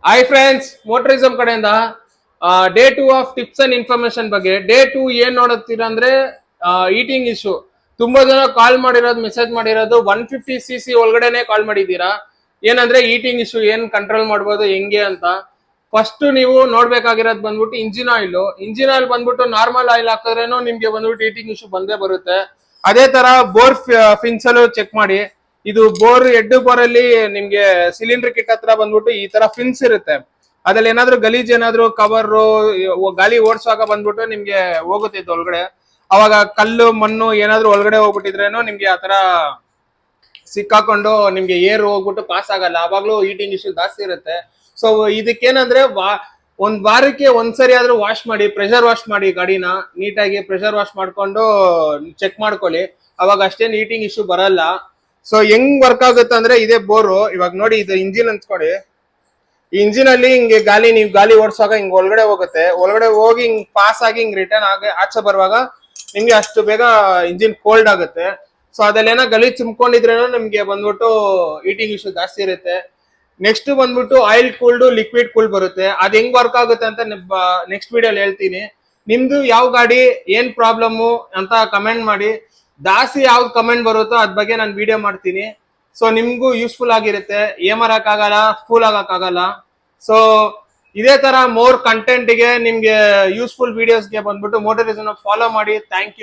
Hi friends, ಮೋಟರಿಸಂ ಕಡೆಯಿಂದ day 2 of tips and information ಬಗ್ಗೆ. Day 2 ಏನ್ ನೋಡುತ್ತೀರಾ ಅಂದ್ರೆ ಈಟಿಂಗ್ ಇಶ್ಯೂ. ತುಂಬಾ ಜನ ಕಾಲ್ ಮಾಡಿರೋದು, ಮೆಸೇಜ್ ಮಾಡಿರೋದು 150cc ಒಳಗಡೆನೆ ಕಾಲ್ ಮಾಡಿದ್ದೀರಾ. ಏನಂದ್ರೆ ಈಟಿಂಗ್ ಇಶ್ಯೂ ಏನ್ ಕಂಟ್ರೋಲ್ ಮಾಡ್ಬೋದು ಹೆಂಗೆ ಅಂತ. ಫಸ್ಟ್ ನೀವು ನೋಡ್ಬೇಕಾಗಿರೋದು ಬಂದ್ಬಿಟ್ಟು ಇಂಜಿನ್ ಆಯಿಲ್ ಬಂದ್ಬಿಟ್ಟು ನಾರ್ಮಲ್ ಆಯಿಲ್ ಹಾಕಿದ್ರೇನು ನಿಮ್ಗೆ ಬಂದ್ಬಿಟ್ಟು ಈಟಿಂಗ್ ಇಶ್ಯೂ ಬಂದೇ ಬರುತ್ತೆ. ಅದೇ ತರ ಬೋರ್ ಫಿನ್ಸ್ ಅಲ್ಲೂ ಚೆಕ್ ಮಾಡಿ. ಇದು ಬೋರ್ ಹೆಡ್ ಬೋರ್ ಅಲ್ಲಿ ನಿಮ್ಗೆ ಸಿಲಿಂಡರ್ ಕಿಟ್ ಹತ್ರ ಬಂದ್ಬಿಟ್ಟು ಈ ತರ ಫಿನ್ಸ್ ಇರುತ್ತೆ. ಅದ್ರಲ್ಲಿ ಏನಾದ್ರು ಗಲೀಜ್ ಏನಾದ್ರು ಕವರ್ ಗಾಳಿ ಓಡಿಸುವಾಗ ಬಂದ್ಬಿಟ್ಟು ನಿಮ್ಗೆ ಹೋಗುತ್ತೆ ಇದು ಒಳಗಡೆ. ಅವಾಗ ಕಲ್ಲು ಮಣ್ಣು ಏನಾದ್ರು ಒಳಗಡೆ ಹೋಗ್ಬಿಟ್ಟಿದ್ರೇನು ನಿಮ್ಗೆ ಆತರ ಸಿಕ್ಕಾಕೊಂಡು ನಿಮ್ಗೆ ಏರ್ ಹೋಗ್ಬಿಟ್ಟು ಪಾಸ್ ಆಗಲ್ಲ. ಅವಾಗ್ಲೂ ಈಟಿಂಗ್ ಇಶ್ಯೂ ಜಾಸ್ತಿ ಇರುತ್ತೆ. ಸೊ ಇದಕ್ಕೇನಂದ್ರೆ ಒಂದ್ ವಾರಕ್ಕೆ ಒಂದ್ಸರಿ ಆದ್ರೂ ವಾಶ್ ಮಾಡಿ, ಪ್ರೆಷರ್ ವಾಶ್ ಮಾಡಿ ಗಾಡಿನ ನೀಟಾಗಿ ಪ್ರೆಷರ್ ವಾಶ್ ಮಾಡ್ಕೊಂಡು ಚೆಕ್ ಮಾಡ್ಕೊಳ್ಳಿ. ಅವಾಗ ಅಷ್ಟೇನ್ ಈಟಿಂಗ್ ಇಶ್ಯೂ ಬರಲ್ಲ. ಸೊ ಹೆಂಗ್ ವರ್ಕ್ ಆಗುತ್ತೆ ಅಂದ್ರೆ ಇದೇ ಬೋರು. ಇವಾಗ ನೋಡಿ, ಇದು ಇಂಜಿನ್ ಅನ್ಸ್ಕೊಡಿ. ಈ ಇಂಜಿನ್ ಅಲ್ಲಿ ಹಿಂಗೆ ನೀವು ಗಾಳಿ ಓಡಿಸುವಾಗ ಹಿಂಗ್ ಒಳಗಡೆ ಹೋಗುತ್ತೆ. ಒಳಗಡೆ ಹೋಗಿ ಹಿಂಗ್ ಪಾಸ್ ಆಗಿ ಹಿಂಗ್ ರಿಟರ್ನ್ ಆಗಿ ಆಚೆ ಬರುವಾಗ ನಿಮ್ಗೆ ಅಷ್ಟು ಬೇಗ ಇಂಜಿನ್ ಕೋಲ್ಡ್ ಆಗುತ್ತೆ. ಸೊ ಅದಲ್ಲೇನೋ ಗಲೀಜ್ ಚಿಮ್ಕೊಂಡಿದ್ರೇನೋ ನಿಮ್ಗೆ ಬಂದ್ಬಿಟ್ಟು ಈಟಿಂಗ್ ಇಶ್ಯೂ ಜಾಸ್ತಿ ಇರುತ್ತೆ. ನೆಕ್ಸ್ಟ್ ಬಂದ್ಬಿಟ್ಟು ಆಯಿಲ್ ಕೂಲ್ಡ್, ಲಿಕ್ವಿಡ್ ಕೂಲ್ಡ್ ಬರುತ್ತೆ. ಅದ್ ಹೆಂಗ್ ವರ್ಕ್ ಆಗುತ್ತೆ ಅಂತ ನೆಕ್ಸ್ಟ್ ವಿಡಿಯೋಲಿ ಹೇಳ್ತೀನಿ. ನಿಮ್ದು ಯಾವ ಗಾಡಿ ಏನ್ ಪ್ರಾಬ್ಲಮ್ ಅಂತ ಕಮೆಂಟ್ ಮಾಡಿ. ಜಾಸ್ತಿ ಯಾವ್ದು ಕಮೆಂಟ್ ಬರುತ್ತೋ ಅದ್ ಬಗ್ಗೆ ನಾನು ವಿಡಿಯೋ ಮಾಡ್ತೀನಿ. ಸೊ ನಿಮ್ಗೂ ಯೂಸ್ಫುಲ್ ಆಗಿರುತ್ತೆ. ಏಮರಕ್ ಆಗಲ್ಲ, ಫೂಲ್ ಆಗಕ್ ಆಗಲ್ಲ. ಸೊ ಇದೇ ತರ ಮೋರ್ ಕಂಟೆಂಟ್ ಗೆ, ನಿಮ್ಗೆ ಯೂಸ್ಫುಲ್ ವಿಡಿಯೋಸ್ಗೆ ಬಂದ್ಬಿಟ್ಟು ಮೋಟರಿಸಂ ಫಾಲೋ ಮಾಡಿ. Thank you.